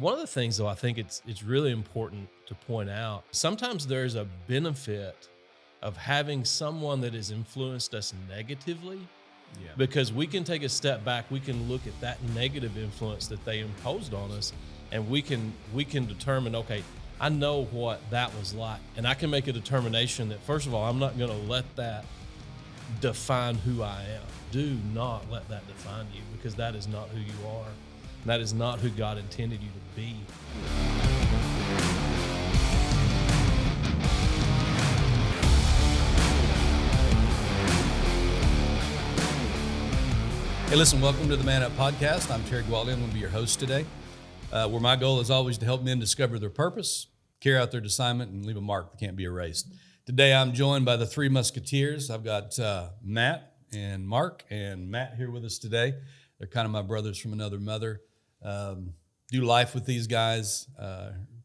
One of the things, though, I think it's really important to point out. Sometimes there's a benefit of having someone that has influenced us negatively, Yeah. because we can take a step back. We can look at that negative influence that they imposed on us, and we can determine, okay, I know what that was like, and I can make a determination that, first of all, I'm not going to let that define who I am. Do not let that define you, because that is not who you are. That is not who God intended you to be. Hey, listen, welcome to the Man Up Podcast. I'm Terry Gwaldy. I'm going to be your host today, where my goal is always to help men discover their purpose, carry out their assignment, and leave a mark that can't be erased. Today, I'm joined by the three musketeers. I've got Matt and Mark and Matt here with us today. They're kind of my brothers from another mother. Do life with these guys,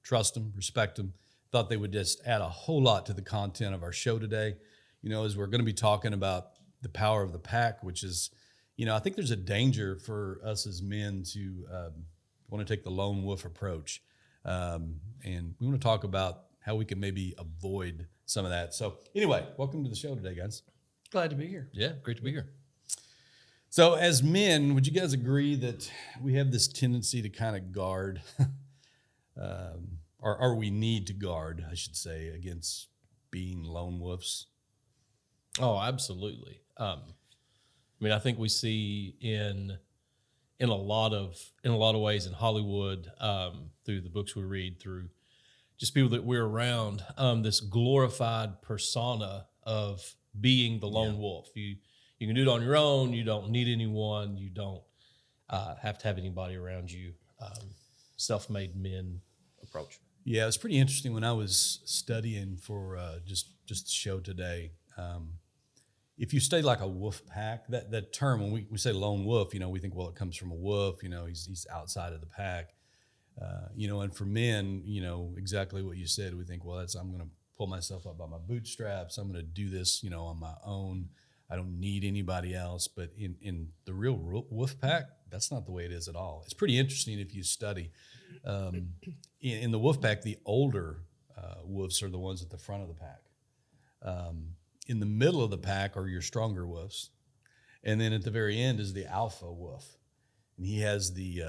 trust them, respect them. Thought they would just add a whole lot to the content of our show today. You know, as we're going to be talking about the power of the pack, which is, you know, I think there's a danger for us as men to want to take the lone wolf approach. And we want to talk about how we can maybe avoid some of that. So anyway, welcome to the show today, guys. Glad to be here. Yeah, great to be here. So as men, would you guys agree that we have this tendency to kind of guard, or we need to guard, I should say, against being lone wolves? Oh, absolutely. I mean, I think we see in a lot of ways in Hollywood, through the books we read, through just people that we're around, this glorified persona of being the lone wolf. You can do it on your own. You don't need anyone. You don't have to have anybody around you. Self-made men approach. Yeah, it was pretty interesting when I was studying for just the show today. If you study like a wolf pack, that term, when we say lone wolf, you know, we think, well, it comes from a wolf, you know, he's outside of the pack. You know, and for men, you know, exactly what you said, we think, well, I'm going to pull myself up by my bootstraps. I'm going to do this, you know, on my own. I don't need anybody else. But in the real wolf pack, that's not the way it is at all. It's pretty interesting if you study. In the wolf pack, the older wolves are the ones at the front of the pack. In the middle of the pack are your stronger wolves. And then at the very end is the alpha wolf. And he has the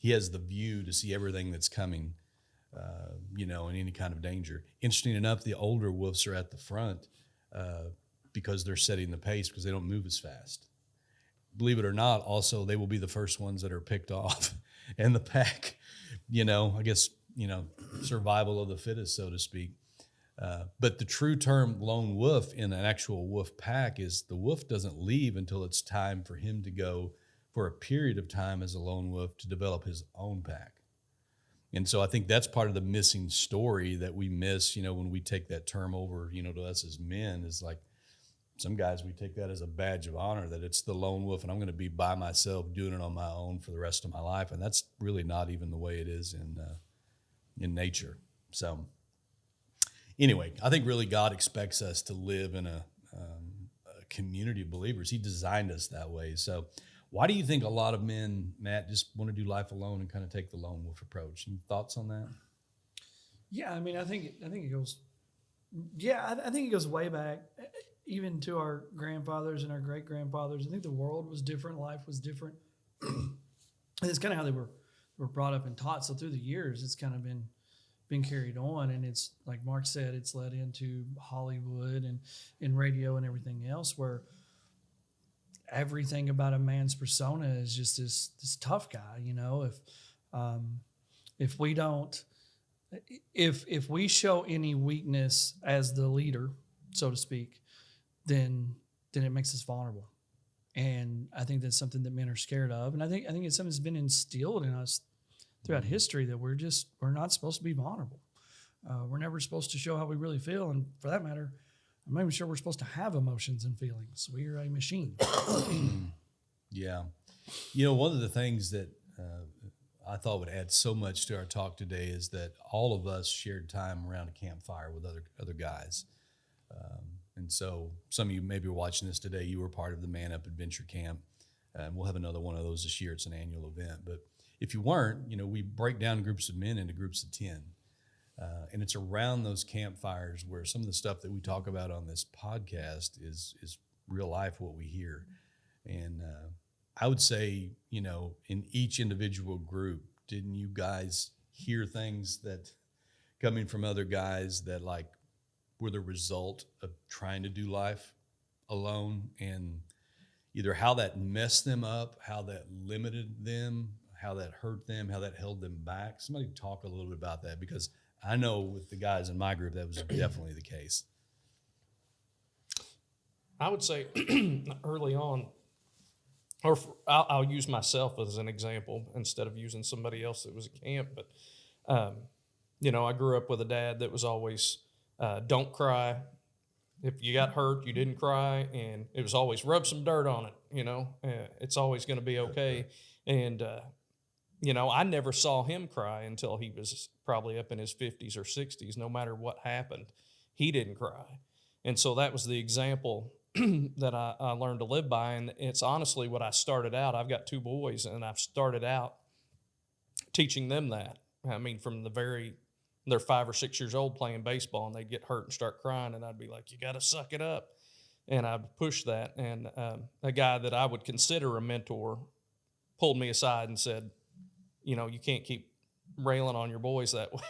view to see everything that's coming, you know, in any kind of danger. Interesting enough, the older wolves are at the front because they're setting the pace because they don't move as fast. Believe it or not, also, they will be the first ones that are picked off. And the pack, you know, I guess, you know, survival of the fittest, so to speak. But the true term lone wolf in an actual wolf pack is the wolf doesn't leave until it's time for him to go for a period of time as a lone wolf to develop his own pack. And so I think that's part of the missing story that we miss, you know, when we take that term over, you know, to us as men, is like some guys, we take that as a badge of honor, that it's the lone wolf and I'm going to be by myself doing it on my own for the rest of my life. And that's really not even the way it is in nature. So anyway, I think really God expects us to live in a community of believers. He designed us that way. So why do you think a lot of men, Matt, just want to do life alone and kind of take the lone wolf approach? Any thoughts on that? Yeah, I mean, I think it goes. Yeah, I think it goes way back, even to our grandfathers and our great grandfathers. I think the world was different, life was different, and it's kind of how they were brought up and taught. So through the years, it's kind of been carried on, and it's like Mark said, it's led into Hollywood and radio and everything else, where everything about a man's persona is just this tough guy. You know, if we don't, if we show any weakness as the leader, so to speak, then it makes us vulnerable. And I think that's something that men are scared of. And I think it's something that's been instilled in us throughout history, that we're not supposed to be vulnerable. We're never supposed to show how we really feel. And for that matter, I'm not even sure we're supposed to have emotions and feelings. We are a machine. Yeah. You know, one of the things that I thought would add so much to our talk today is that all of us shared time around a campfire with other guys. And so some of you maybe are watching this today. You were part of the Man Up Adventure Camp. We'll have another one of those this year. It's an annual event. But if you weren't, we break down groups of men into groups of 10. And it's around those campfires where some of the stuff that we talk about on this podcast is real life, what we hear. And I would say, in each individual group, didn't you guys hear things that coming from other guys that like were the result of trying to do life alone, and either how that messed them up, how that limited them, how that hurt them, how that held them back? Somebody talk a little bit about that, because I know with the guys in my group, that was definitely the case. I would say early on, I'll use myself as an example instead of using somebody else that was at camp. But, I grew up with a dad that was always, don't cry. If you got hurt, you didn't cry. And it was always rub some dirt on it, it's always going to be okay. And, I never saw him cry until he was probably up in his 50s or 60s. No matter what happened, he didn't cry. And so that was the example that I learned to live by. And it's honestly what I started out. I've got 2 boys, and I've started out teaching them that. I mean, from they're 5 or 6 years old playing baseball, and they'd get hurt and start crying, and I'd be like, you got to suck it up. And I'd push that. And a guy that I would consider a mentor pulled me aside and said, you can't keep railing on your boys that way.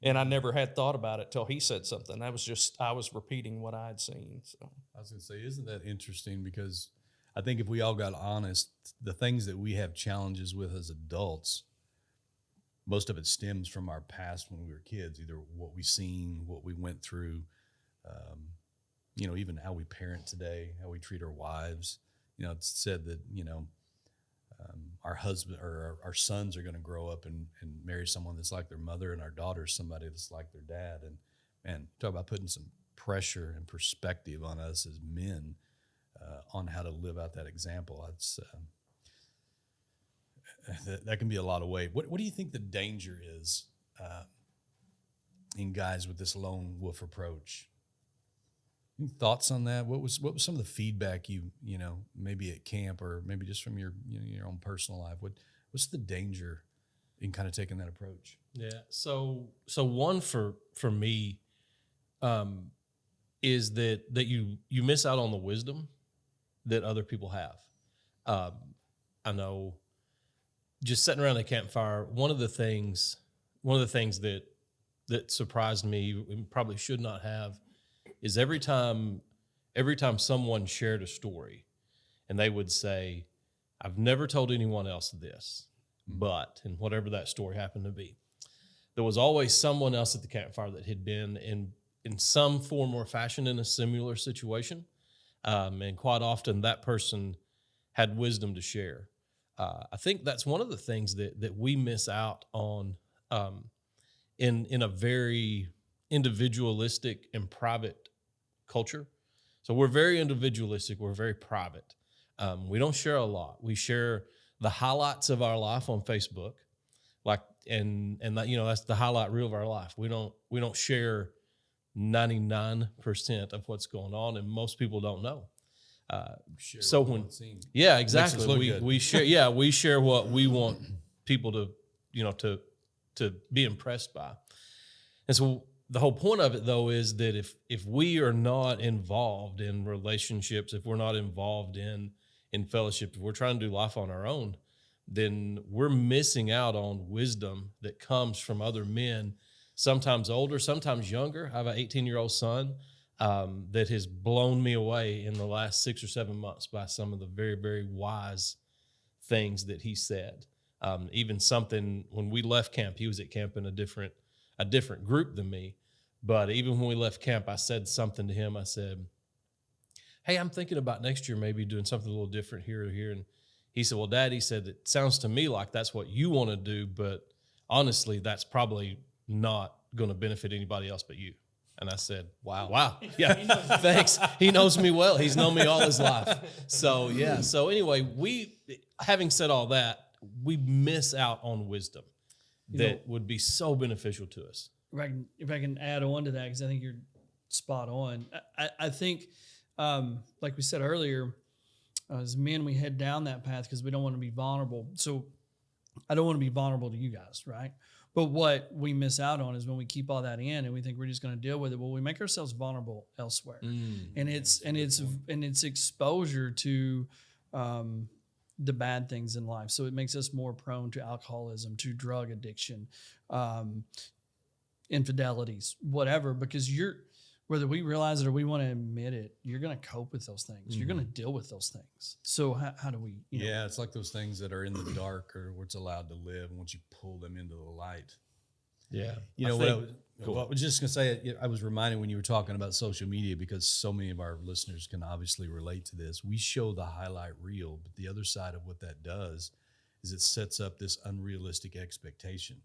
And I never had thought about it till he said something. That was just, I was repeating what I had seen. So I was going to say, isn't that interesting? Because I think if we all got honest, the things that we have challenges with as adults, most of it stems from our past when we were kids, either what we seen, what we went through, even how we parent today, how we treat our wives. It's said that, our husband or our sons are going to grow up and marry someone that's like their mother, and our daughters somebody that's like their dad. And talk about putting some pressure and perspective on us as men on how to live out that example. It's that can be a lot of weight. What do you think the danger is in guys with this lone wolf approach? Any thoughts on that? What was some of the feedback you maybe at camp, or maybe just from your your own personal life? What's the danger in kind of taking that approach? Yeah. So one for me is that you miss out on the wisdom that other people have. I know, just sitting around the campfire, one of the things that surprised me and probably should not have is every time someone shared a story and they would say, I've never told anyone else this, but, and whatever that story happened to be, there was always someone else at the campfire that had been in some form or fashion in a similar situation. And quite often that person had wisdom to share. I think that's one of the things that we miss out on in a very individualistic and private culture. So we're very individualistic. We're very private. We don't share a lot. We share the highlights of our life on Facebook, and that's the highlight reel of our life. We don't share 99% of what's going on, and most people don't know. Yeah, exactly. We share what we want people to be impressed by. And so the whole point of it, though, is that if we are not involved in relationships, if we're not involved in fellowship, if we're trying to do life on our own, then we're missing out on wisdom that comes from other men, sometimes older, sometimes younger. I have an 18-year-old son that has blown me away in the last 6 or 7 months by some of the very, very wise things that he said. Even something, when we left camp, he was at camp in a different group than me. But even when we left camp, I said something to him. I said, hey, I'm thinking about next year maybe doing something a little different here or here. And he said, well, Dad, he said, it sounds to me like that's what you want to do, but honestly, that's probably not going to benefit anybody else but you. And I said, wow. Yeah, thanks. He knows me well. He's known me all his life. So, yeah. So anyway, having said all that, we miss out on wisdom that would be so beneficial to us. If I can add on to that, because I think you're spot on. I think, like we said earlier, as men, we head down that path because we don't want to be vulnerable. So I don't want to be vulnerable to you guys, right? But what we miss out on is when we keep all that in and we think we're just going to deal with it. Well, we make ourselves vulnerable elsewhere, and it's exposure to the bad things in life. So it makes us more prone to alcoholism, to drug addiction, infidelities, whatever. Because whether we realize it or we want to admit it, you're going to cope with those things. You're going to deal with those things. So how do we? Yeah, it's like those things that are in the dark or what's allowed to live, and once you pull them into the light. Yeah. What I was just going to say, I was reminded when you were talking about social media, because so many of our listeners can obviously relate to this. We show the highlight reel, but the other side of what that does is it sets up this unrealistic expectation.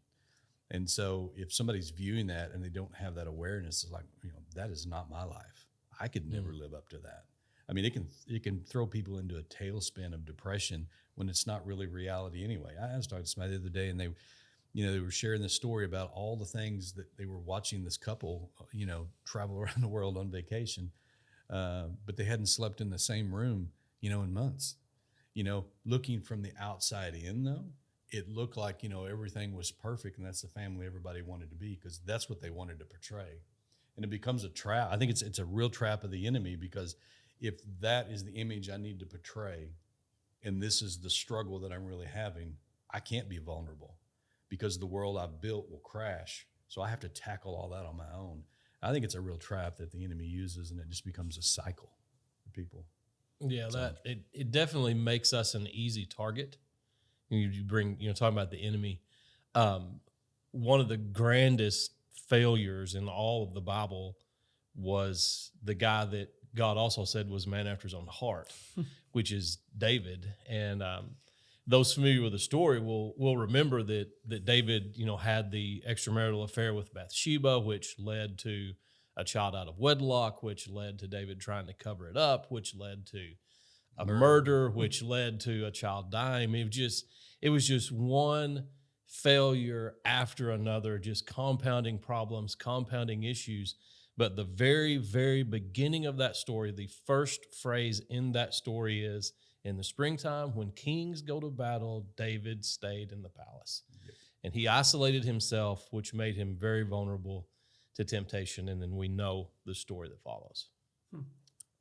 And so if somebody's viewing that and they don't have that awareness, it's like, that is not my life. I could never live up to that. I mean, it can throw people into a tailspin of depression when it's not really reality anyway. I was talking to somebody the other day, and they were sharing this story about all the things that they were watching this couple, travel around the world on vacation, but they hadn't slept in the same room, in months. Looking from the outside in, though, it looked like, everything was perfect, and that's the family everybody wanted to be, because that's what they wanted to portray. And it becomes a trap. I think it's a real trap of the enemy, because if that is the image I need to portray, and this is the struggle that I'm really having, I can't be vulnerable, because the world I've built will crash. So I have to tackle all that on my own. I think it's a real trap that the enemy uses, and it just becomes a cycle for people. Yeah, it definitely makes us an easy target. You bring, talking about the enemy. One of the grandest failures in all of the Bible was the guy that God also said was a man after his own heart, which is David. And those familiar with the story will remember that David, had the extramarital affair with Bathsheba, which led to a child out of wedlock, which led to David trying to cover it up, which led to a murder, which led to a child dying. It was just one failure after another, just compounding problems, compounding issues. But the very, very beginning of that story, the first phrase in that story is, in the springtime, when kings go to battle, David stayed in the palace. Yep. And he isolated himself, which made him very vulnerable to temptation. And then we know the story that follows.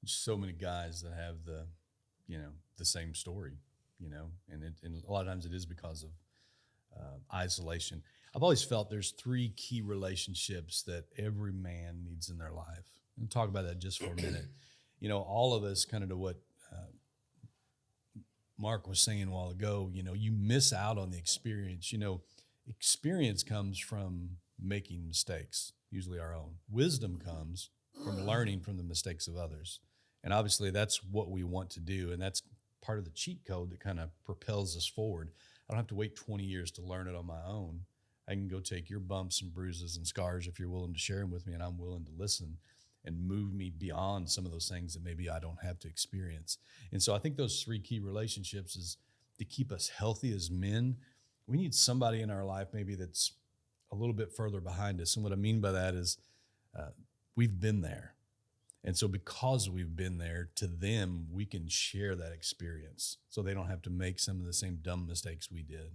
So many guys that have the same story, and a lot of times it is because of isolation. I've always felt there's 3 key relationships that every man needs in their life. And talk about that just for a minute. All of us, kind of to what Mark was saying a while ago, you miss out on the experience. Experience comes from making mistakes, usually our own. Wisdom comes from learning from the mistakes of others. And obviously that's what we want to do. And that's part of the cheat code that kind of propels us forward. I don't have to wait 20 years to learn it on my own. I can go take your bumps and bruises and scars if you're willing to share them with me, and I'm willing to listen and move me beyond some of those things that maybe I don't have to experience. And so I think those 3 key relationships is to keep us healthy as men. We need somebody in our life maybe that's a little bit further behind us. And what I mean by that is we've been there. And so because we've been there, to them, we can share that experience so they don't have to make some of the same dumb mistakes we did.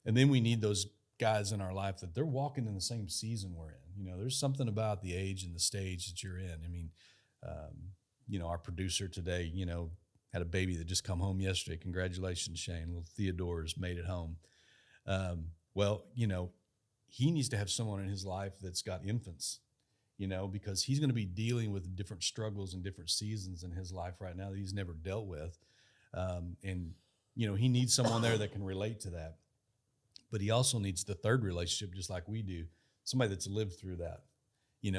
And then we need those guys in our life that they're walking in the same season we're in. There's something about the age and the stage that you're in. I mean, our producer today, had a baby that just come home yesterday. Congratulations, Shane. Little Theodore's made it home. He needs to have someone in his life that's got infants, because he's going to be dealing with different struggles and different seasons in his life right now that he's never dealt with. He needs someone there that can relate to that. But he also needs the third relationship, just like we do, somebody that's lived through that.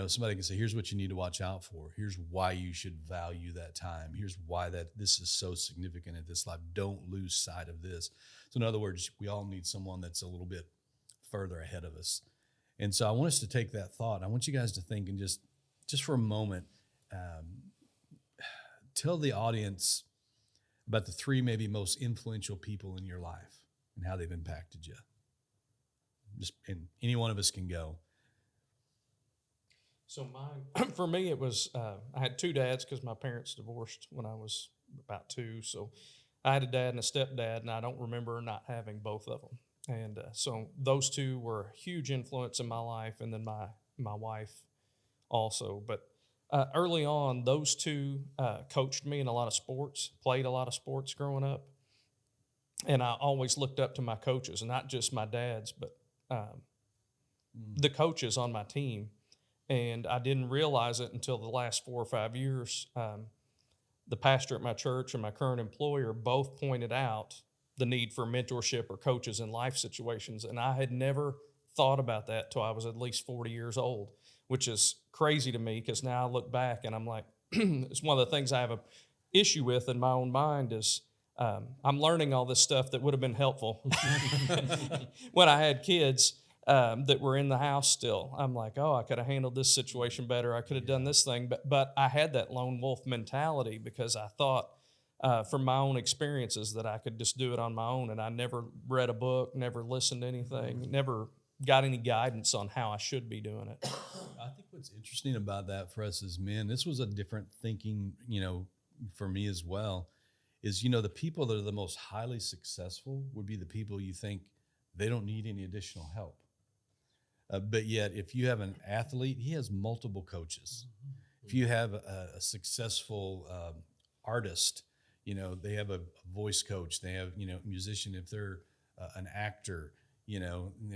Somebody can say, here's what you need to watch out for. Here's why you should value that time. Here's why this is so significant in this life. Don't lose sight of this. So in other words, we all need someone that's a little bit further ahead of us. And so I want us to take that thought. I want you guys to think and just for a moment, tell the audience about the 3 maybe most influential people in your life and how they've impacted you. And any one of us can go. So for me, it was, I had 2 dads because my parents divorced when I was about 2. So I had a dad and a stepdad, and I don't remember not having both of them. And so those two were a huge influence in my life, and then my wife also. But early on, those two coached me in a lot of sports, played a lot of sports growing up. And I always looked up to my coaches, not just my dad's, but the coaches on my team. And I didn't realize it until the last 4 or 5 years. The pastor at my church and my current employer both pointed out the need for mentorship or coaches in life situations. And I had never thought about that till I was at least 40 years old, which is crazy to me because now I look back and I'm like, it's one of the things I have an issue with in my own mind is I'm learning all this stuff that would have been helpful when I had kids that were in the house still. I'm like, oh, I could have handled this situation better. I could have done this thing. But I had that lone wolf mentality because I thought from my own experiences that I could just do it on my own. And I never read a book, never listened to anything, never got any guidance on how I should be doing it. I think what's interesting about that for us as men, this was a different thinking, for me as well, is, the people that are the most highly successful would be the people you think they don't need any additional help. But yet, if you have an athlete, he has multiple coaches. If you have a successful artist, they have a voice coach. They have, musician. If they're an actor,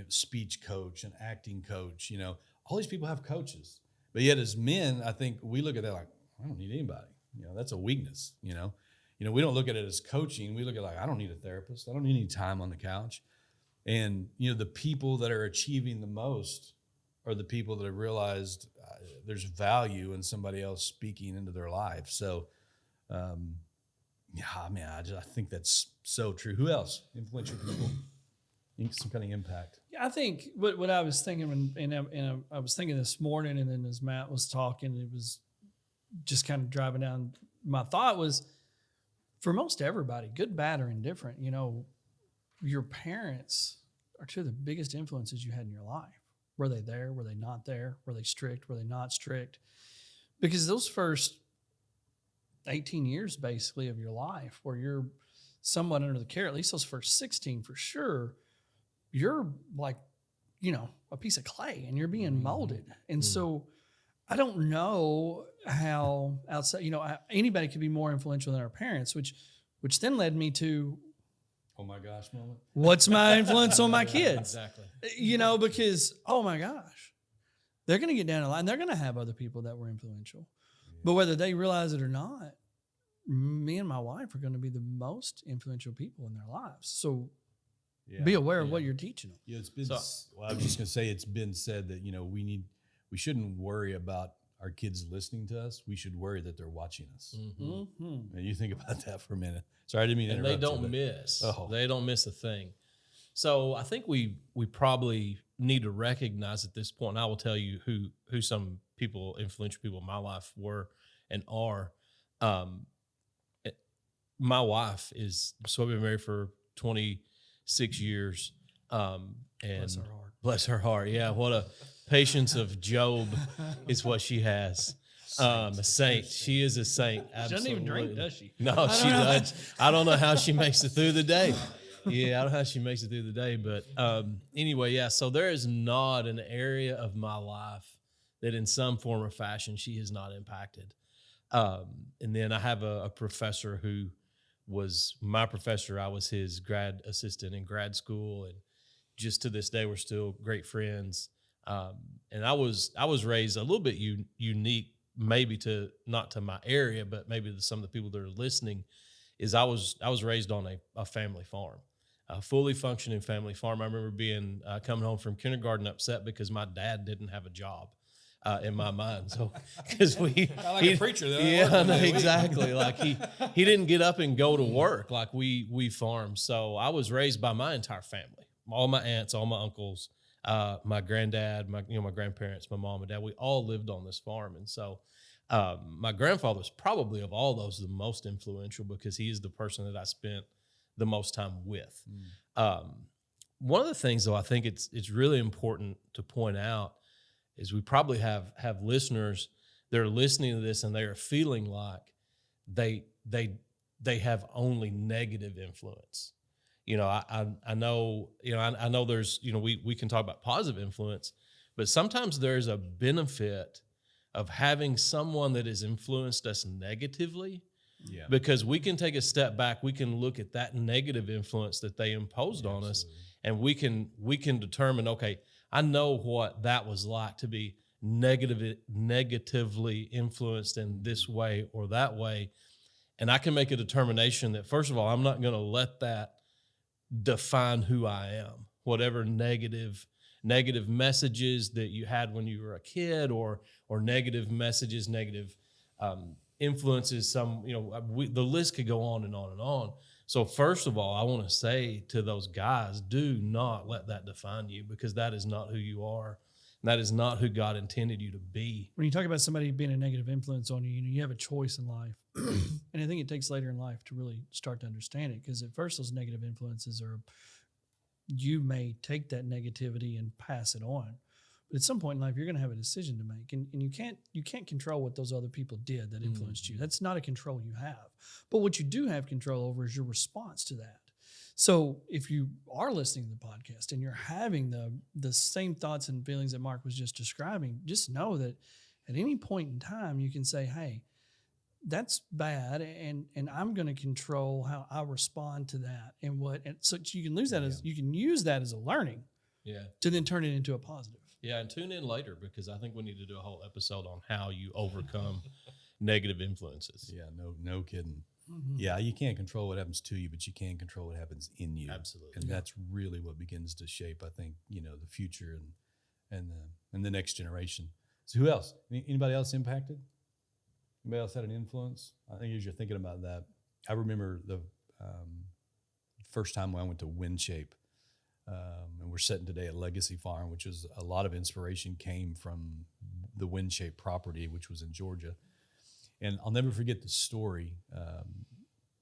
speech coach, an acting coach, all these people have coaches. But yet as men, I think we look at that like, I don't need anybody. That's a weakness, we don't look at it as coaching. We look at it like, I don't need a therapist. I don't need any time on the couch. And, the people that are achieving the most are the people that have realized there's value in somebody else speaking into their life. So, I think that's so true. Who else? Influential people. Some kind of impact. Yeah, I think what I was thinking, and I was thinking this morning, and then as Matt was talking, it was just kind of driving down. My thought was, for most everybody, good, bad, or indifferent, your parents are two of the biggest influences you had in your life. Were they there? Were they not there? Were they strict? Were they not strict? Because those first 18 years, basically, of your life, where you're somewhat under the care, at least those first 16 for sure, you're like, a piece of clay and you're being molded. And so I don't know how outside, anybody could be more influential than our parents, which then led me to, oh my gosh moment. What's my influence on my kids? Exactly. Because, oh my gosh, they're going to get down the line. They're going to have other people that were influential. Yeah. But whether they realize it or not, me and my wife are going to be the most influential people in their lives. So be aware of what you're teaching them. Yeah, it's been. I was just going to say, it's been said that we shouldn't worry about our kids listening to us. We should worry that they're watching us. Mm-hmm. And you think about that for a minute. Sorry, I didn't mean to interrupt. And they don't miss a thing. So I think we probably need to recognize at this point, and I will tell you who some people, influential people in my life were and are. My wife so we've been married for 26 years. And bless her heart. Yeah. What a patience of Job is what she has. A saint. She is a saint. Absolutely. She doesn't even drink, does she? No, she does. I don't know how she makes it through the day. Yeah, I don't know how she makes it through the day. But anyway, yeah. So there is not an area of my life that in some form or fashion she has not impacted. And then I have a professor who was my professor. I was his grad assistant in grad school. And just to this day, we're still great friends. And I was raised a little bit unique, maybe not to my area, but maybe to some of the people that are listening, is I was raised on a family farm, a fully functioning family farm. I remember being coming home from kindergarten upset because my dad didn't have a job. In my mind, so because a preacher, though. Yeah, no, exactly. Like he didn't get up and go to work like we farmed. So I was raised by my entire family, all my aunts, all my uncles, my granddad, my grandparents, my mom and dad. We all lived on this farm, and so my grandfather was probably of all those the most influential because he is the person that I spent the most time with. One of the things, though, I think it's really important to point out is we probably have listeners that are listening to this and they are feeling like they they have only negative influence. I know, I know there's, we can talk about positive influence, but sometimes there's a benefit of having someone that has influenced us negatively, because we can take a step back. We can look at that negative influence that they imposed on us, and we can determine, okay, I know what that was like to be negatively influenced in this way or that way. And I can make a determination that, first of all, I'm not going to let that define who I am. Whatever negative messages that you had when you were a kid, or negative messages, negative influences, the list could go on and on and on. So first of all, I want to say to those guys, do not let that define you, because that is not who you are. That is not who God intended you to be. When you talk about somebody being a negative influence on you, you have a choice in life. And I think it takes later in life to really start to understand it, because at first those negative influences you may take that negativity and pass it on. But at some point in life, you're going to have a decision to make, and you can't control what those other people did that influenced you. That's not a control you have. But what you do have control over is your response to that. So if you are listening to the podcast and you're having the same thoughts and feelings that Mark was just describing, just know that at any point in time, you can say, hey, that's bad, and I'm going to control how I respond to that, and so you can lose that you can use that as a learning, to then turn it into a positive. Yeah, and tune in later, because I think we need to do a whole episode on how you overcome negative influences. Yeah, no kidding. Mm-hmm. Yeah, you can't control what happens to you, but you can control what happens in you. Absolutely, and that's really what begins to shape, I think, the future and the next generation. So, who else? Anybody else impacted? Anybody else had an influence? I think as you're thinking about that, I remember the first time when I went to WindShape, and we're sitting today at Legacy Farm, which is a lot of inspiration came from the WindShape property, which was in Georgia. And I'll never forget the story.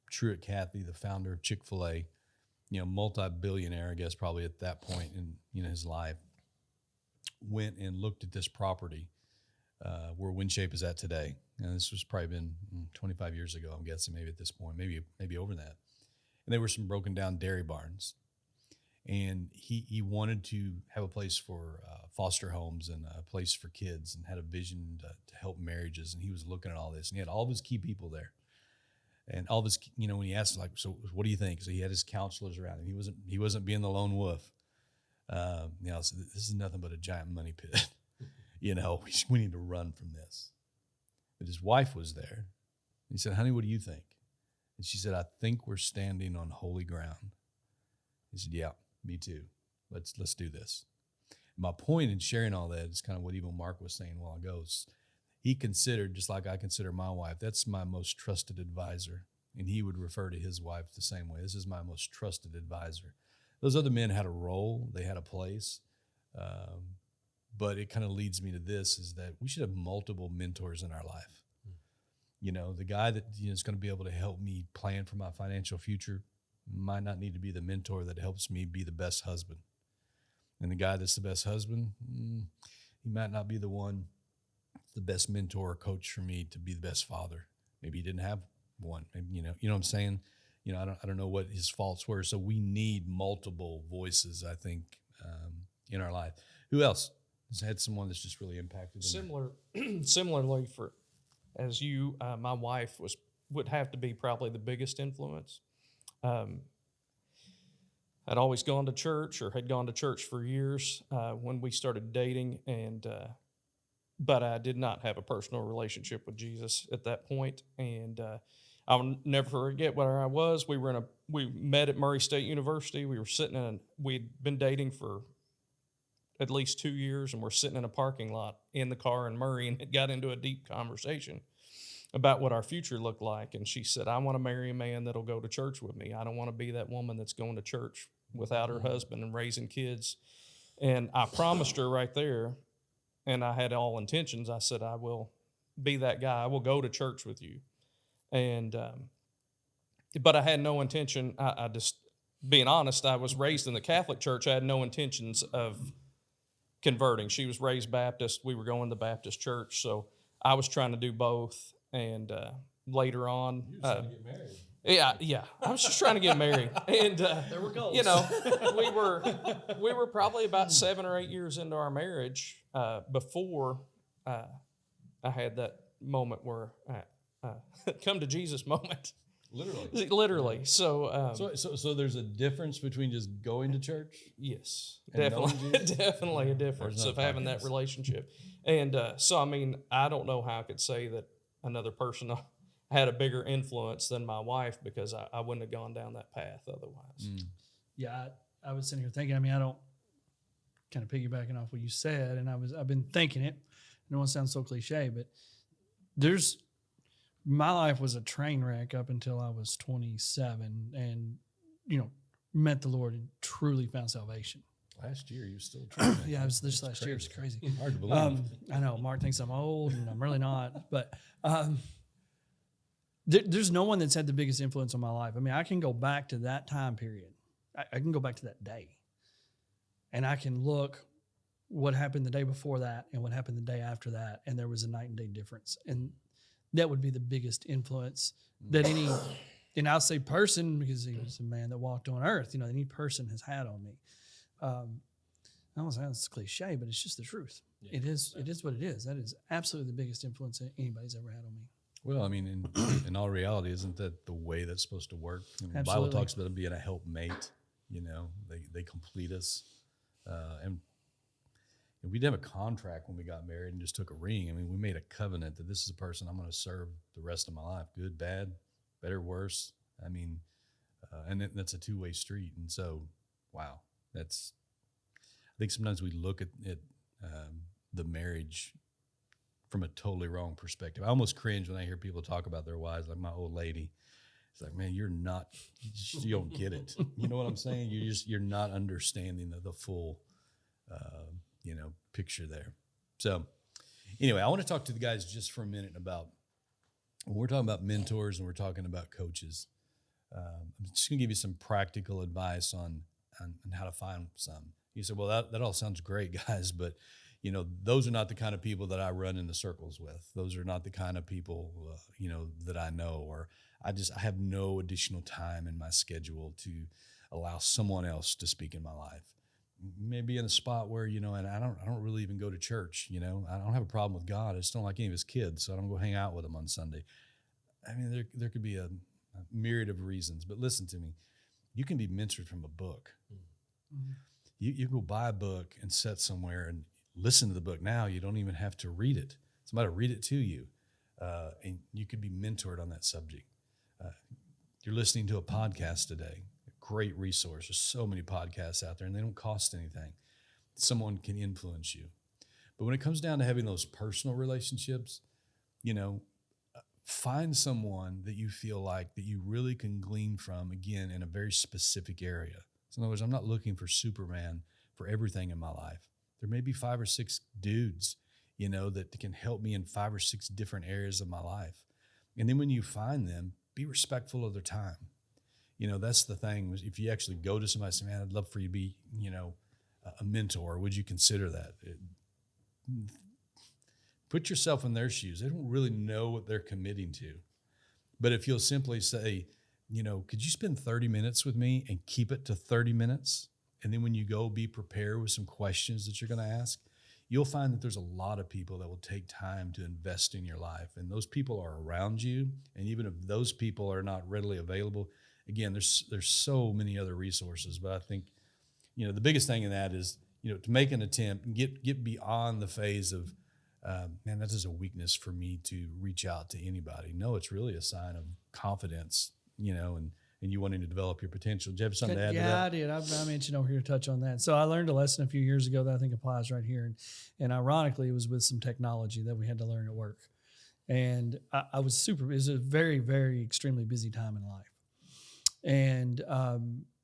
Truett Cathy, the founder of Chick-fil-A, multi-billionaire, I guess, probably at that point in his life, went and looked at this property where WindShape is at today. And this was probably been 25 years ago, I'm guessing, maybe at this point, maybe over that. And there were some broken down dairy barns. And he wanted to have a place for foster homes and a place for kids, and had a vision to help marriages. And he was looking at all this, and he had all of his key people there. And all of his, when he asked, like, so what do you think? So he had his counselors around him. He wasn't being the lone wolf. So this is nothing but a giant money pit. We need to run from this. But his wife was there. He said, honey, what do you think? And she said, I think we're standing on holy ground. He said, yeah, me too. Let's do this. My point in sharing all that is kind of what even Mark was saying a while ago. He considered, just like I consider my wife, that's my most trusted advisor. And he would refer to his wife the same way. This is my most trusted advisor. Those other men had a role. They had a place. But it kind of leads me to this, is that we should have multiple mentors in our life. The guy that is going to be able to help me plan for my financial future might not need to be the mentor that helps me be the best husband. And the guy that's the best husband, he might not be the best mentor or coach for me to be the best father. Maybe he didn't have one. Maybe, you know what I'm saying? I don't know what his faults were. So we need multiple voices, I think, in our life. Who else has had someone that's just really impacted them? Similarly, for as you, my wife would have to be probably the biggest influence. I'd always gone to church, or had gone to church for years when we started dating, but I did not have a personal relationship with Jesus at that point. And I'll never forget where I was. We met at Murray State University. We were we'd been dating for at least 2 years, and we're sitting in a parking lot in the car in Murray, and it got into a deep conversation about what our future looked like. And she said, I want to marry a man that'll go to church with me. I don't want to be that woman that's going to church without her husband and raising kids. And I promised her right there, and I had all intentions. I said, I will be that guy. I will go to church with you. And, but I had no intention. I just, being honest, I was raised in the Catholic Church. I had no intentions of converting. She was raised Baptist. We were going to Baptist church. So I was trying to do both. And later on, you were trying to get married. Yeah. I was just trying to get married, and There were goals. you know, we were probably about 7 or 8 years into our marriage before I had that moment where come to Jesus moment. Literally. So, So there's a difference between just going to church. yes, And knowing definitely, Jesus? definitely a difference no of having that podcast. relationship. And so, I mean, I don't know how I could say that another person had a bigger influence than my wife, because I wouldn't have gone down that path otherwise. Yeah, I was sitting here thinking. I mean, I don't kind of piggybacking off what you said, and I've been thinking it. I don't want to sound so cliche, but my life was a train wreck up until I was 27, and met the Lord and truly found salvation. Last year, you were still trying. Yeah, it was this last year. It's crazy. Hard to believe. I know Mark thinks I'm old, and I'm really not. But there's no one that's had the biggest influence on my life. I mean, I can go back to that time period. I can go back to that day, and I can look what happened the day before that and what happened the day after that, and there was a night and day difference. And that would be the biggest influence that any, and I'll say person, because he was a man that walked on earth, any person has had on me. I don't say it's cliche, but it's just the truth. Yeah. It is what it is. That is absolutely the biggest influence that anybody's ever had on me. Well, I mean, in all reality, isn't that the way that's supposed to work? I mean, the Bible Absolutely. talks about it being a helpmate. They complete us, and we didn't have a contract when we got married and just took a ring. I mean, we made a covenant that this is a person I'm going to serve the rest of my life, good, bad, better, worse. I mean, and that's a two-way street. And so, wow, I think sometimes we look at the marriage from a totally wrong perspective. I almost cringe when I hear people talk about their wives, like my old lady. It's like, man, you don't get it. You know what I'm saying? You're not understanding the full, picture there. So anyway, I want to talk to the guys just for a minute about, when we're talking about mentors and we're talking about coaches, I'm just going to give you some practical advice on how to find some. You said, well, that all sounds great, guys, but those are not the kind of people that I run in the circles with. Those are not the kind of people, that I know, or I have no additional time in my schedule to allow someone else to speak in my life. Maybe in a spot where, and I don't really even go to church. I don't have a problem with God. I just don't like any of his kids, so I don't go hang out with them on Sunday. I mean, there could be a myriad of reasons, but listen to me. You can be mentored from a book. Mm-hmm. You go buy a book and sit somewhere and listen to the book. Now you don't even have to read it. Somebody will read it to you, and you could be mentored on that subject. You're listening to a podcast today. Great resource. There's so many podcasts out there, and they don't cost anything. Someone can influence you. But when it comes down to having those personal relationships, find someone that you feel like that you really can glean from, again, in a very specific area. So in other words, I'm not looking for Superman for everything in my life. There may be 5 or 6 dudes, that can help me in 5 or 6 different areas of my life. And then when you find them, be respectful of their time. That's the thing. If you actually go to somebody and say, man, I'd love for you to be, a mentor, would you consider that? Put yourself in their shoes. They don't really know what they're committing to. But if you'll simply say, could you spend 30 minutes with me and keep it to 30 minutes? And then when you go, be prepared with some questions that you're going to ask. You'll find that there's a lot of people that will take time to invest in your life. And those people are around you. And even if those people are not readily available, again, there's so many other resources. But I think, the biggest thing in that is, to make an attempt and get beyond the phase of, man, that is a weakness for me to reach out to anybody. No, it's really a sign of confidence, and you wanting to develop your potential. Do you have something to add to that? Yeah, I did. I mentioned over here to touch on that. So I learned a lesson a few years ago that I think applies right here. And ironically, it was with some technology that we had to learn at work. And it was a very, very extremely busy time in life. And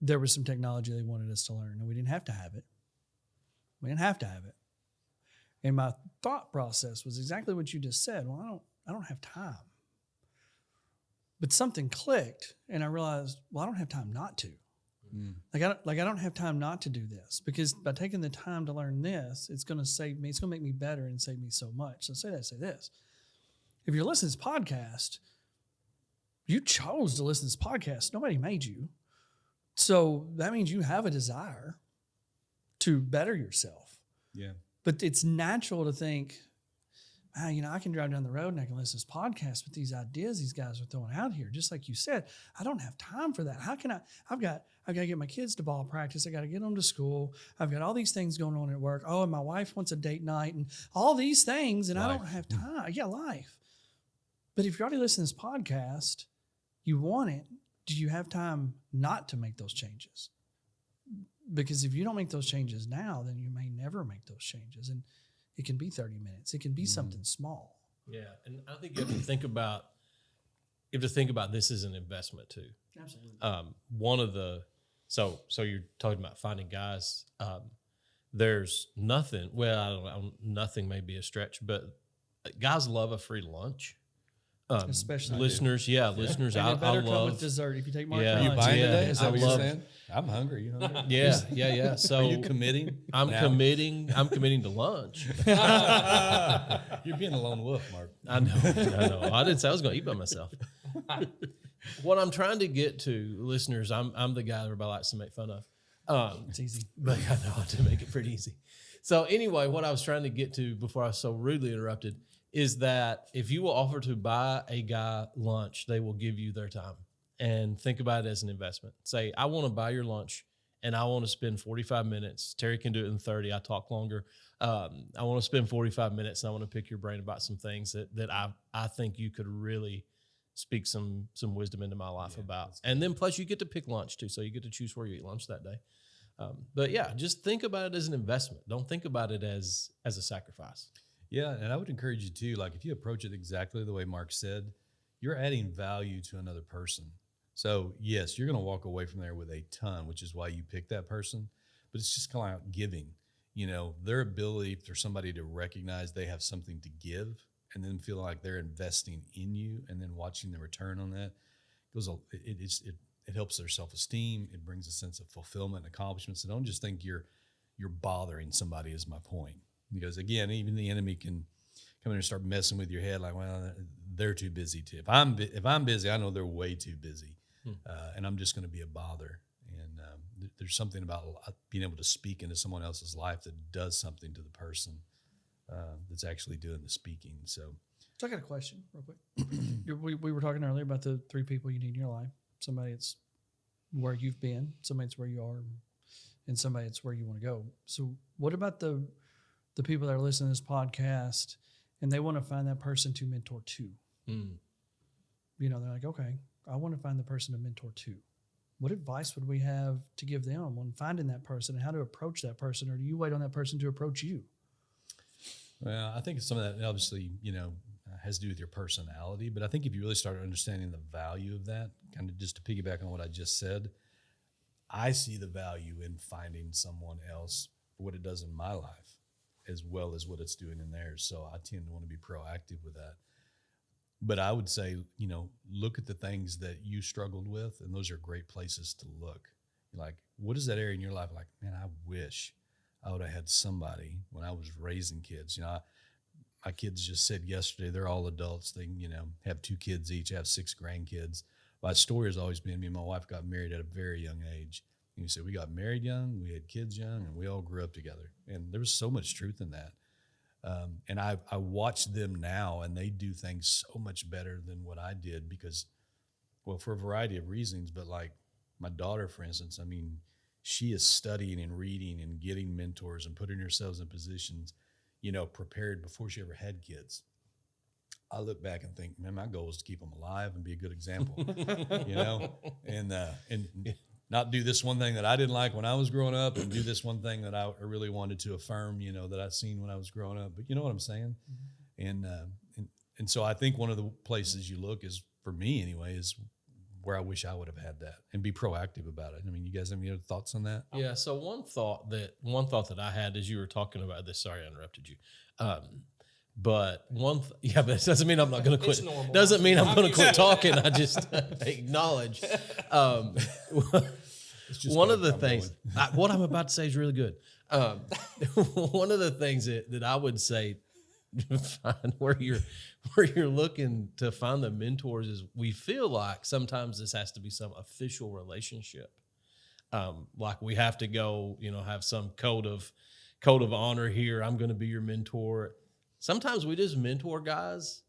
there was some technology they wanted us to learn, and we didn't have to have it. And my thought process was exactly what you just said. Well, I don't have time. But something clicked, and I realized, well, I don't have time not to. Mm. I don't have time not to do this, because by taking the time to learn this, it's going to save me. It's going to make me better and save me so much. So say this. If you're listening to this podcast, You chose to listen to this podcast. Nobody made you. So that means you have a desire to better yourself. Yeah. But it's natural to think, I can drive down the road and I can listen to this podcast with these ideas these guys are throwing out here. Just like you said, I don't have time for that. How can I've got to get my kids to ball practice. I got to get them to school. I've got all these things going on at work. Oh, and my wife wants a date night and all these things. And I don't have time. Yeah, life. But if you're already listening to this podcast, you want it. Do you have time not to make those changes? Because if you don't make those changes now, then you may never make those changes. And it can be 30 minutes. It can be something small. Yeah, and I think you have to think about this as an investment too. Absolutely. One of the so you're talking about finding guys. There's nothing. Well, I don't know. Nothing may be a stretch, but guys love a free lunch. Especially listeners, listeners. And I it better come love with dessert if you take Mark. Yeah. Are you buying today? Is that I what you're love- saying? I'm hungry. You hungry? Yeah. So Are you committing? I'm now? committing to lunch. You're being a lone wolf, Mark. I know. I didn't say I was going to eat by myself. What I'm trying to get to, listeners, I'm the guy that everybody likes to make fun of. It's easy. But I know how to make it pretty easy. So anyway, what I was trying to get to before I was so rudely interrupted is that if you will offer to buy a guy lunch, they will give you their time. And think about it as an investment. Say, I want to buy your lunch and I want to spend 45 minutes. Terry can do it in 30. I talk longer. I want to spend 45 minutes and I want to pick your brain about some things that I think you could really speak some wisdom into my life about. And then plus you get to pick lunch too. So you get to choose where you eat lunch that day. But yeah, just think about it as an investment. Don't think about it as a sacrifice. Yeah, and I would encourage you too, like if you approach it exactly the way Mark said, you're adding value to another person. So yes, you're going to walk away from there with a ton, which is why you pick that person, but it's just kind of like giving, their ability for somebody to recognize they have something to give and then feel like they're investing in you and then watching the return on that it helps their self-esteem. It brings a sense of fulfillment and accomplishment. So don't just think you're bothering somebody is my point. Because again, even the enemy can come in and start messing with your head like, well, they're too busy too. If I'm busy, I know they're way too busy, and I'm just going to be a bother. And there's something about being able to speak into someone else's life that does something to the person that's actually doing the speaking. So I got a question real quick. We were talking earlier about the 3 people you need in your life. Somebody that's where you've been, somebody that's where you are, and somebody that's where you want to go. So what about the people that are listening to this podcast and they want to find that person to mentor to? They're like, okay, I want to find the person to mentor to. What advice would we have to give them on finding that person and how to approach that person? Or do you wait on that person to approach you? Well, I think some of that obviously, has to do with your personality. But I think if you really start understanding the value of that, kind of just to piggyback on what I just said, I see the value in finding someone else for what it does in my life as well as what it's doing in theirs. So I tend to want to be proactive with that. But I would say, look at the things that you struggled with, and those are great places to look. Like, what is that area in your life? Like, man, I wish I would have had somebody when I was raising kids. My kids just said yesterday, they're all adults. They, have 2 kids each, have 6 grandkids. My story has always been me and my wife got married at a very young age. And you said we got married young, we had kids young, and we all grew up together. And there was so much truth in that. And I watch them now, and they do things so much better than what I did because, well, for a variety of reasons. But like my daughter, for instance, she is studying and reading and getting mentors and putting herself in positions, prepared before she ever had kids. I look back and think, man, my goal is to keep them alive and be a good example, and not do this one thing that I didn't like when I was growing up and do this one thing that I really wanted to affirm, that I'd seen when I was growing up. But you know what I'm saying? Mm-hmm. And so I think one of the places you look is, for me anyway, is where I wish I would have had that and be proactive about it. You guys have any other thoughts on that? Yeah. So one thought that I had as you were talking about this, sorry I interrupted you. But but it doesn't mean I'm not going to quit. Doesn't mean I'm going to quit talking. I just acknowledge. One of the things, what I'm about to say is really good. One of the things that I would say find where you're looking to find the mentors is we feel like sometimes this has to be some official relationship. Like we have to go, have some code of honor here. I'm going to be your mentor. Sometimes we just mentor guys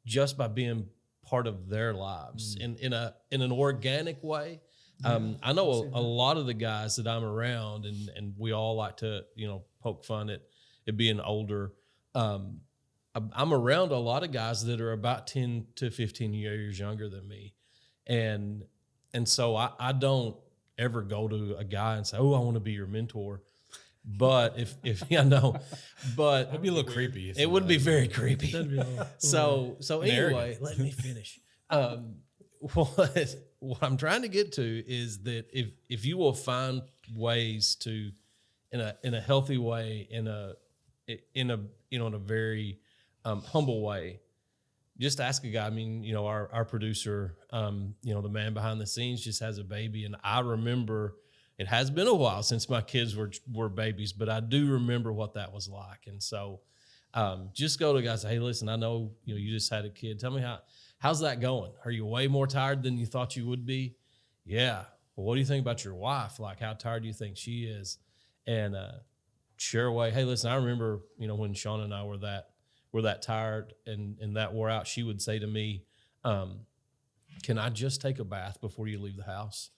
just by being part of their lives in an organic way. I know a lot of the guys that I'm around, and we all like to, poke fun at it being older. I'm around a lot of guys that are about 10 to 15 years younger than me. And so I don't ever go to a guy and say, "Oh, I want to be your mentor." But if I know, but That'd be a little creepy. it would be very creepy. That'd be a little- So anyway, let me finish. What I'm trying to get to is that if you will find ways to, in a healthy way, in a very humble way, just ask a guy. I mean, our producer, the man behind the scenes, just has a baby, and I remember it has been a while since my kids were babies, but I do remember what that was like. And so, just go to a guy and say, "Hey, listen, I know you just had a kid. Tell me how's that going? Are you way more tired than you thought you would be?" "Yeah." "Well, what do you think about your wife? Like, how tired do you think she is?" And share away. "Hey, listen, I remember, when Sean and I were that tired and that wore out, she would say to me, can I just take a bath before you leave the house?"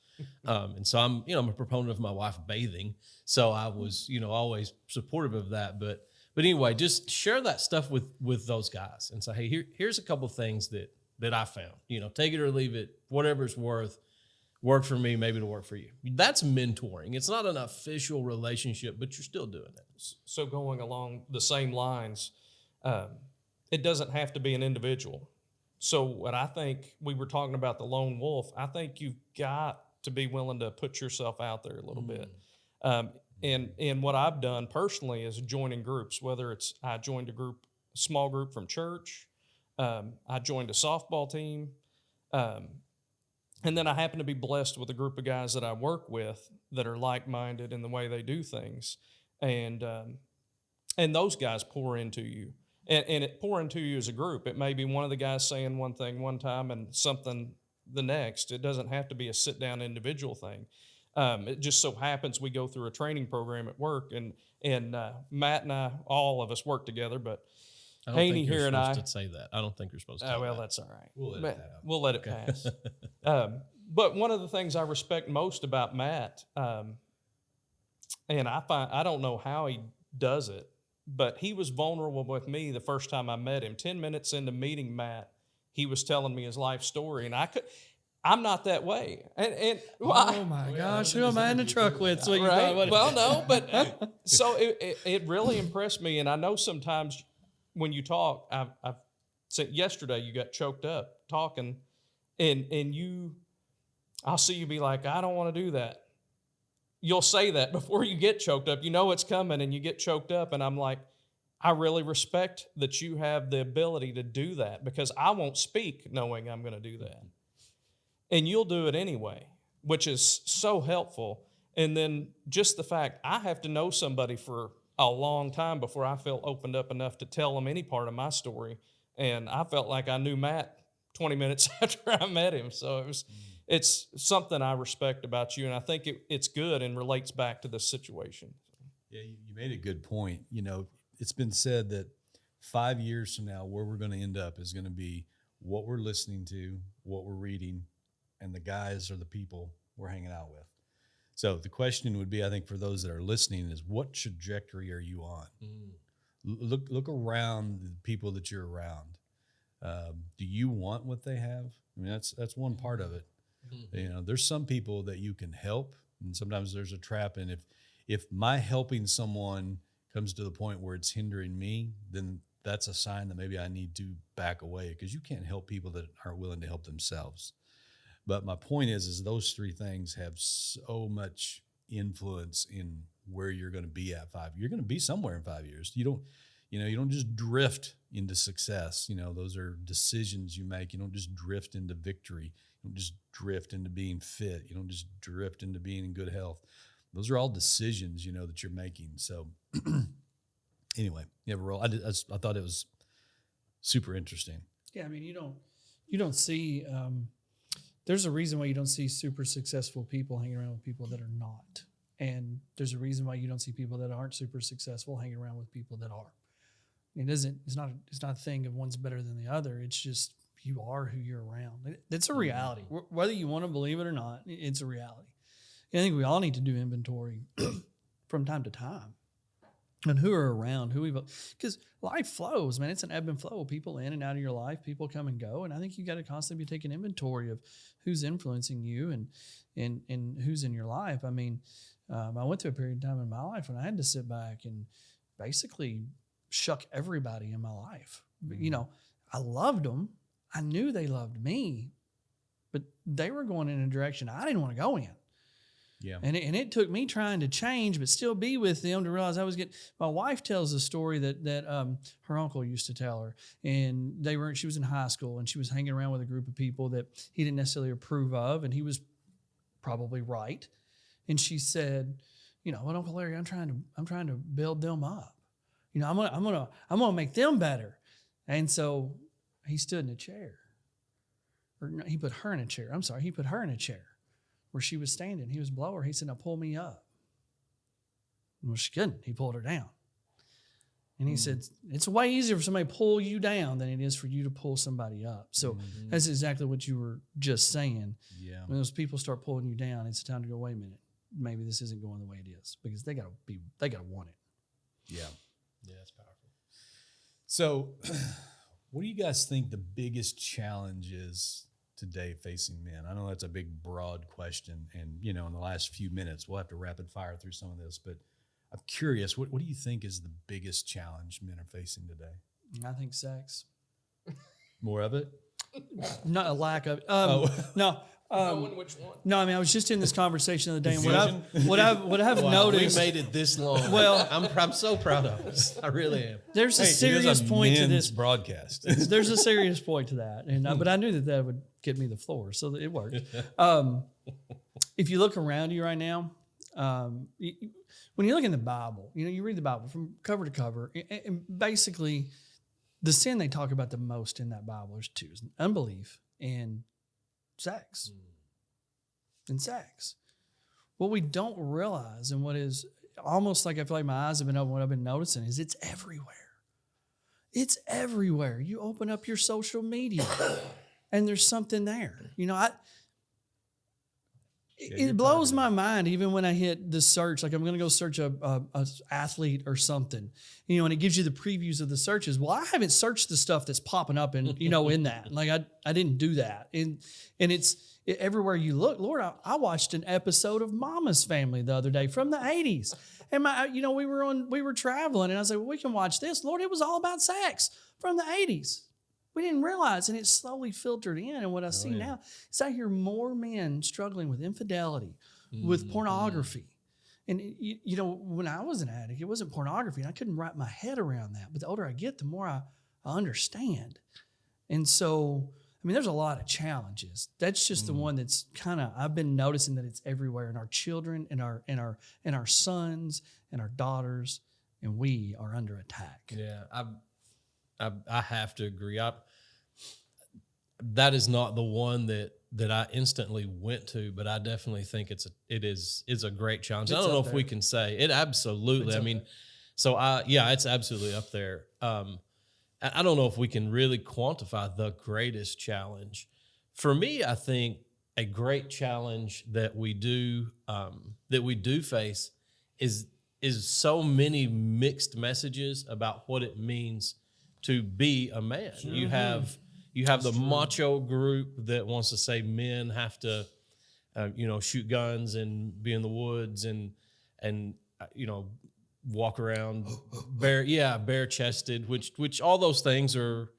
And so I'm a proponent of my wife bathing. So I was, always supportive of that. But anyway, just share that stuff with those guys and say, "Hey, here's a couple of things that I found, take it or leave it, whatever's work for me, maybe it'll work for you." That's mentoring. It's not an official relationship, but you're still doing it. So going along the same lines, it doesn't have to be an individual. So what I think, we were talking about the lone wolf, I think you've got to be willing to put yourself out there a little bit. And what I've done personally is joining groups, whether it's I joined a small group from church, I joined a softball team, and then I happen to be blessed with a group of guys that I work with that are like-minded in the way they do things. And those guys pour into you. And it pour into you as a group. It may be one of the guys saying one thing one time and something the next. It doesn't have to be a sit-down individual thing. It just so happens we go through a training program at work, and Matt and I, all of us work together, but I don't Haney think you're here and supposed I. to say that. I don't think you're supposed to. Oh, well, that. that's all right. We'll let it pass. But one of the things I respect most about Matt, and I don't know how he does it, but he was vulnerable with me the first time I met him. 10 minutes into meeting Matt, he was telling me his life story, and I'm not that way. And Oh my gosh, who am I in the truck with? So right? Well, no, but so it really impressed me. And I know sometimes when you talk, I've said yesterday you got choked up talking, and I'll see you be like, "I don't want to do that." You'll say that before you get choked up. You know it's coming, and you get choked up. And I'm like, I really respect that you have the ability to do that, because I won't speak knowing I'm going to do that. And you'll do it anyway, which is so helpful. And then just the fact I have to know somebody for a long time before I feel opened up enough to tell them any part of my story. And I felt like I knew Matt 20 minutes after I met him. So it's something I respect about you. And I think it's good and relates back to this situation. Yeah, you made a good point. It's been said that 5 years from now, where we're going to end up is going to be what we're listening to, what we're reading, and the guys or the people we're hanging out with. So the question would be, I think, for those that are listening, is what trajectory are you on? Look around the people that you're around. Do you want what they have? I mean, that's one part of it. There's some people that you can help, and sometimes there's a trap. And if my helping someone comes to the point where it's hindering me, then that's a sign that maybe I need to back away, because you can't help people that aren't willing to help themselves. But my point is those three things have so much influence in where you're going to be at 5. You're going to be somewhere in 5 years. You don't just drift into success. Those are decisions you make. You don't just drift into victory. You don't just drift into being fit. You don't just drift into being in good health. Those are all decisions, that you're making. So anyway, yeah, Roll. I thought it was super interesting. Yeah, I mean, you don't see. There's a reason why you don't see super successful people hanging around with people that are not, and there's a reason why you don't see people that aren't super successful hanging around with people that are. It isn't. It's not. It's not a thing of one's better than the other. It's just you are who you're around. It's a reality, whether you want to believe it or not. It's a reality. And I think we all need to do inventory from time to time. And who are around, who we've, because life flows, man. It's an ebb and flow. People in and out of your life, people come and go. And I think you got to constantly be taking inventory of who's influencing you and who's in your life. I mean, I went through a period of time in my life when I had to sit back and basically shuck everybody in my life. Mm-hmm. You know, I loved them. I knew they loved me, but they were going in a direction I didn't want to go in. Yeah. And it took me trying to change, but still be with them to realize I was getting. My wife tells a story that her uncle used to tell her, and she was in high school and she was hanging around with a group of people that he didn't necessarily approve of, and he was probably right. And she said, you know, well, Uncle Larry, I'm trying to build them up. You know, I'm gonna make them better. And so he stood in a chair, or no, he put her in a chair. I'm sorry, he put her in a chair where she was standing. He was below her. He said, now pull me up. Well, she couldn't. He pulled her down. And he said, it's way easier for somebody to pull you down than it is for you to pull somebody up. So that's exactly what you were just saying. Yeah. When those people start pulling you down, it's time to go, wait a minute, maybe this isn't going the way it is, because they gotta want it. Yeah. Yeah, that's powerful. So what do you guys think the biggest challenge is today facing men? I know that's a big, broad question. And, you know, in the last few minutes, we'll have to rapid fire through some of this, but I'm curious, what do you think is the biggest challenge men are facing today? I think sex. More of it? Not a lack of No. Knowing which one. No, I mean, I was just in this conversation the other day, and Vision? what I've Wow, noticed. we made it this long. Well, I'm so proud of us. I really am. there's a Hey, it is serious point to men's this. broadcast. There's a serious point to that, and but I knew that would get me the floor, so it worked. If you look around you right now, when you look in the Bible, you know, you read the Bible from cover to cover, and basically, the sin they talk about the most in that Bible is two: unbelief and sex. And sex. What we don't realize, and what is almost like I feel like my eyes have been open, what I've been noticing is it's everywhere. It's everywhere. You open up your social media and there's something there. You know, it blows my mind even when I hit the search, like I'm going to go search a athlete or something, you know, and it gives you the previews of the searches. Well, I haven't searched the stuff that's popping up and, you know, in that. Like I didn't do that. And it's everywhere you look. Lord, I watched an episode of Mama's Family the other day from the 80s. And we were traveling and I was like, well, we can watch this. Lord, it was all about sex from the 80s. We didn't realize, and it slowly filtered in. And what I see now is I hear more men struggling with infidelity, with pornography. And, you know, when I was an addict, it wasn't pornography, and I couldn't wrap my head around that. But the older I get, the more I understand. And so, I mean, there's a lot of challenges. That's just the one that's kind of, I've been noticing that it's everywhere in our children, in our sons, and our daughters, and we are under attack. Yeah, I have to agree. That is not the one that I instantly went to, but I definitely think it is a great challenge. I don't know if we can say it. Absolutely. I mean, so it's absolutely up there. I don't know if we can really quantify the greatest challenge. For me, I think a great challenge that we do face is so many mixed messages about what it means to be a man. Mm-hmm. You have the macho group that wants to say men have to, shoot guns and be in the woods and walk around bare chested, which all those things are,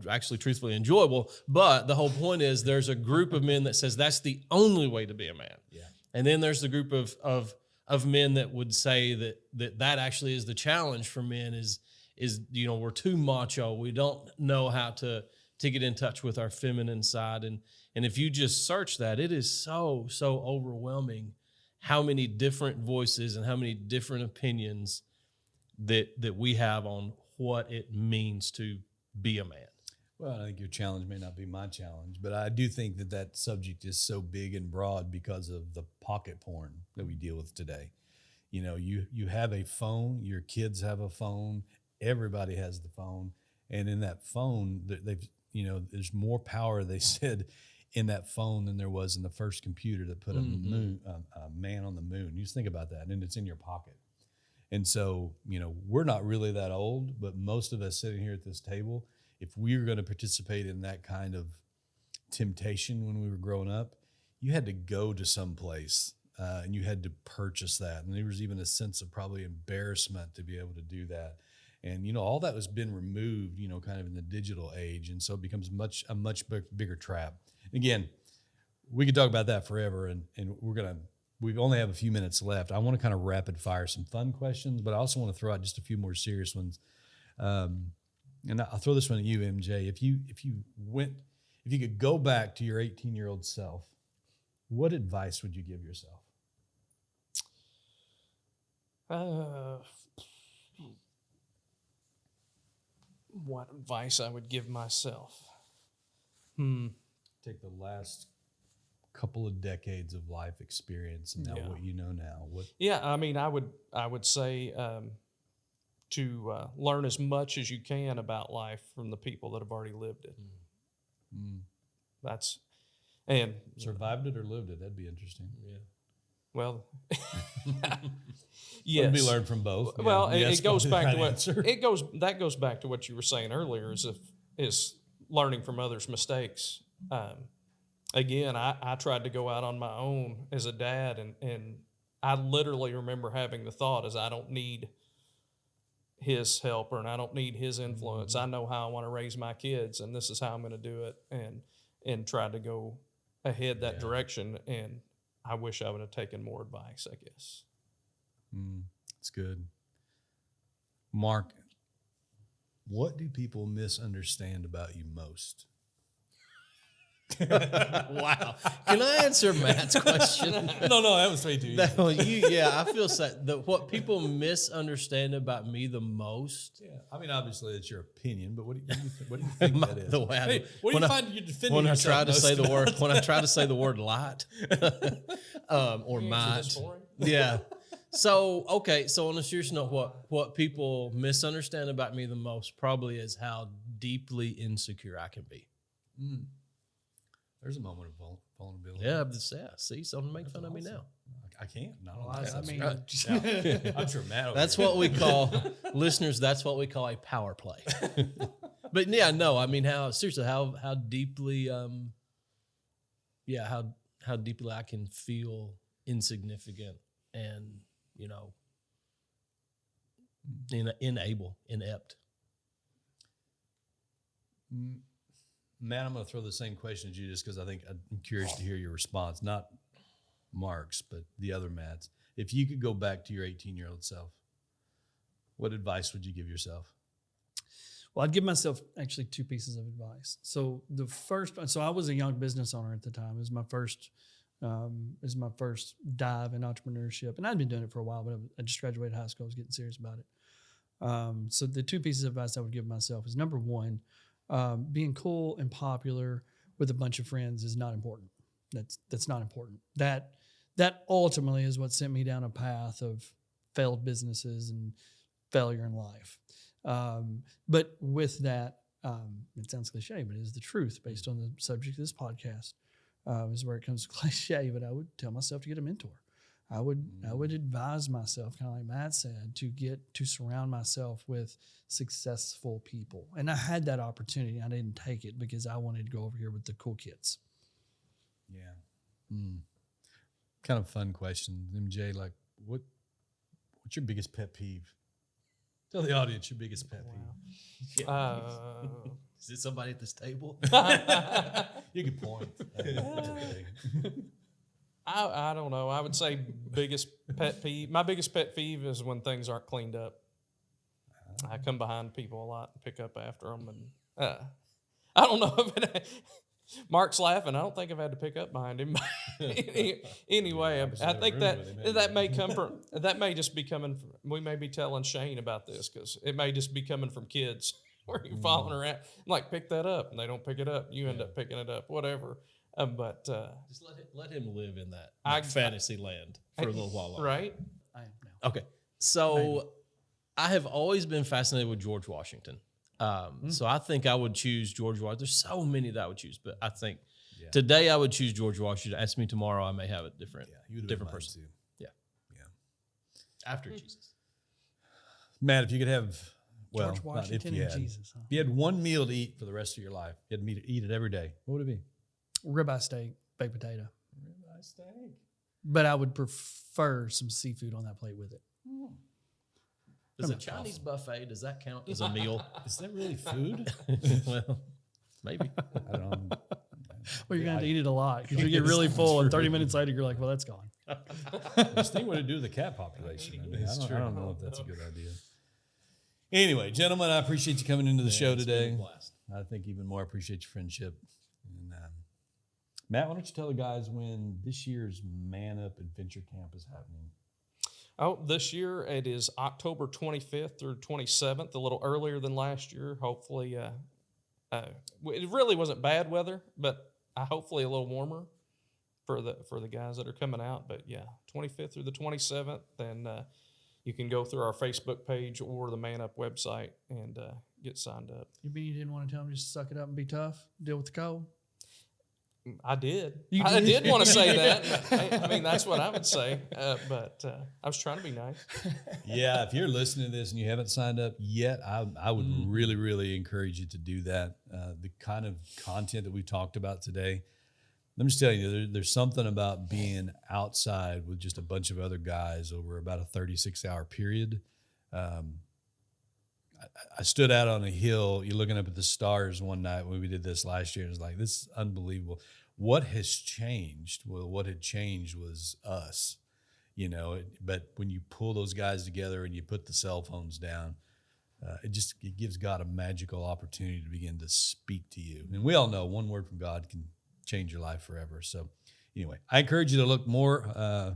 actually truthfully enjoyable. But the whole point is there's a group of men that says that's the only way to be a man. Yeah. And then there's the group of men that would say that actually is the challenge for men is we're too macho. We don't know how to get in touch with our feminine side. And if you just search that, it is so overwhelming how many different voices and how many different opinions that we have on what it means to be a man. Well, I think your challenge may not be my challenge, but I do think that that subject is so big and broad because of the pocket porn that we deal with today. You know, you have a phone, your kids have a phone, everybody has the phone, and in that phone, they've there's more power, they said, in that phone than there was in the first computer that put a man on the moon. You just think about that, and it's in your pocket. And so, we're not really that old, but most of us sitting here at this table, if we were going to participate in that kind of temptation when we were growing up, you had to go to some place and you had to purchase that. And there was even a sense of probably embarrassment to be able to do that. And, all that has been removed, kind of in the digital age. And so it becomes a much bigger trap. Again, we could talk about that forever, and we only have a few minutes left. I want to kind of rapid fire some fun questions, but I also want to throw out just a few more serious ones. And I'll throw this one at you, MJ. If you could go back to your 18-year-old self, what advice would you give yourself? What advice I would give myself? Take the last couple of decades of life experience and now what you know now. Yeah, I mean, I would say to learn as much as you can about life from the people that have already lived it. That's and survived it or lived it. That'd be interesting. Yeah. Well, yes. Be learned from both. Well, yes, it goes back to what answer. that goes back to what you were saying earlier. Is learning from others' mistakes. Again, I tried to go out on my own as a dad, and I literally remember having the thought: "Is I don't need his help, and I don't need his influence. I know how I want to raise my kids, and this is how I'm going to do it." And tried to go ahead that direction. And I wish I would have taken more advice, I guess. That's good. Mark, what do people misunderstand about you most? Wow. Can I answer Matt's question? No, that was way too easy. I feel what people misunderstand about me the most. Yeah, I mean, obviously it's your opinion, but what do you think that is? The way what do you find you're defending when yourself I try to say the word about? when I try to say the word light or might. Yeah. So on a serious note, what people misunderstand about me the most probably is how deeply insecure I can be. There's a moment of vulnerability. Yeah, see, someone make fun of me now. I can't. I'm sure Matt. That's what we call listeners. That's what we call a power play. But yeah, no, I mean, how deeply, how deeply I can feel insignificant and inept. Matt, I'm going to throw the same question at you just because I think I'm curious to hear your response. Not Mark's, but the other Matt's. If you could go back to your 18-year-old self, what advice would you give yourself? Well, I'd give myself actually two pieces of advice. So the first, I was a young business owner at the time. It was my first dive in entrepreneurship, and I'd been doing it for a while, but I just graduated high school. I was getting serious about it. So the two pieces of advice I would give myself is, number one, being cool and popular with a bunch of friends is not important. That's not important. That ultimately is what sent me down a path of failed businesses and failure in life. But with that, it sounds cliche, but it is the truth based on the subject of this podcast. Is where it comes cliche, but I would tell myself to get a mentor. I would advise myself, kind of like Matt said, to surround myself with successful people. And I had that opportunity. I didn't take it because I wanted to go over here with the cool kids. Yeah. Kind of fun question, MJ. Like, what's your biggest pet peeve? Tell the audience your biggest pet peeve. Is it somebody at this table? You can point. I don't know. I would say biggest pet peeve. My biggest pet peeve is when things aren't cleaned up. I come behind people a lot and pick up after them, and I don't know if it. Mark's laughing. I don't think I've had to pick up behind him. Anyway, I think that may come from. That may just be coming from. We may be telling Shane about this because it may just be coming from kids. where you're following around. I'm like, pick that up. And they don't pick it up. You end up picking it up, whatever. But just let him live in that fantasy land for a little while longer. Right? I am now. Okay. So I have always been fascinated with George Washington. So I think I would choose George Washington. There's so many that I would choose, but I think today I would choose George Washington. Ask me tomorrow, I may have a different person. Too. Yeah. After Jesus. Matt, if you could have, George Washington and Jesus. Huh? If you had one meal to eat for the rest of your life, you had to eat it every day, what would it be? Ribeye steak, baked potato. Ribeye steak. But I would prefer some seafood on that plate with it. Does a Chinese buffet, does that count as a meal? Is that really food? Well, maybe. I don't know. Well, you're going to have to eat it a lot because you get really full, and 30 minutes later, you're like, well, that's gone. This thing would do with the cat population. I don't know if that's a good idea. Anyway, gentlemen, I appreciate you coming into the show today. I think even more I appreciate your friendship. And Matt, why don't you tell the guys when this year's Man Up Adventure Camp is happening? Oh, this year it is October 25th through 27th, a little earlier than last year. Hopefully, it really wasn't bad weather, but hopefully a little warmer for the guys that are coming out. But yeah, 25th through the 27th, then you can go through our Facebook page or the Man Up website and get signed up. You mean you didn't want to tell them just suck it up and be tough, deal with the cold? I did. You I did? did want to say that. I mean, that's what I would say. But I was trying to be nice. Yeah, if you're listening to this and you haven't signed up yet, I would really, really encourage you to do that. The kind of content that we talked about today, let me just tell you, there's something about being outside with just a bunch of other guys over about a 36-hour period. I stood out on a hill, you're looking up at the stars one night when we did this last year, and it was like, this is unbelievable. What has changed? Well, what had changed was us, but when you pull those guys together and you put the cell phones down, it gives God a magical opportunity to begin to speak to you. And we all know one word from God can change your life forever. So anyway, I encourage you to look more,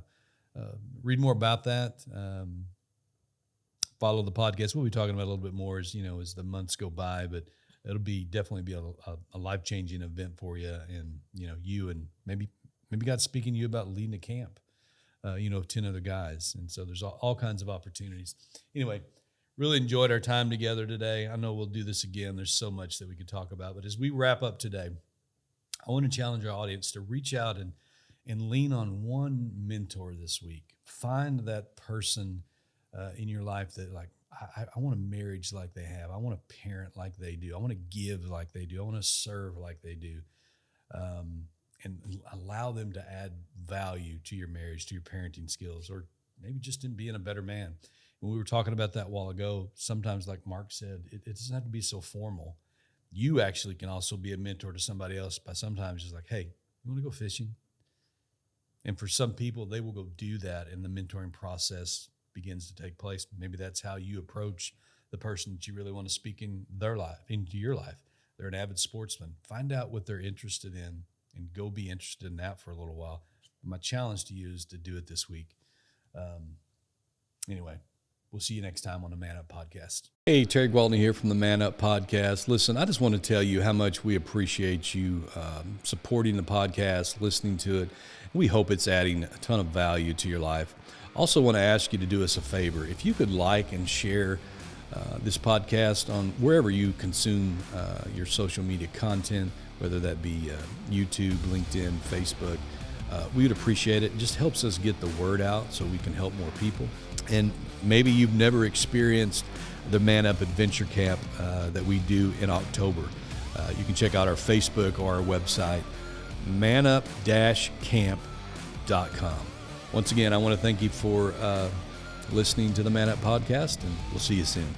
read more about that. Follow the podcast. We'll be talking about a little bit more as the months go by, but it'll definitely be a life-changing event for you. And, you and maybe God's speaking to you about leading a camp, 10 other guys. And so there's all kinds of opportunities. Anyway, really enjoyed our time together today. I know we'll do this again. There's so much that we could talk about, but as we wrap up today, I want to challenge our audience to reach out and lean on one mentor this week. Find that person in your life that I want a marriage like they have. I want to parent like they do. I want to give like they do. I want to serve like they do. And allow them to add value to your marriage, to your parenting skills, or maybe just in being a better man. When we were talking about that a while ago, sometimes like Mark said, it doesn't have to be so formal. You actually can also be a mentor to somebody else by sometimes just like, hey, you want to go fishing? And for some people, they will go do that, and the mentoring process begins to take place. Maybe that's how you approach the person that you really want to speak in their life, into your life. They're an avid sportsman. Find out what they're interested in and go be interested in that for a little while. My challenge to you is to do it this week. Anyway, we'll see you next time on the Man Up Podcast. Hey, Terry Gwaltney here from the Man Up Podcast. Listen, I just want to tell you how much we appreciate you supporting the podcast, listening to it. We hope it's adding a ton of value to your life. Also want to ask you to do us a favor. If you could like and share this podcast on wherever you consume your social media content, whether that be YouTube, LinkedIn, Facebook, we would appreciate it. It just helps us get the word out so we can help more people. And maybe you've never experienced the Man Up Adventure Camp that we do in October. You can check out our Facebook or our website, manup-camp.com. Once again, I want to thank you for listening to the Man Up Podcast, and we'll see you soon.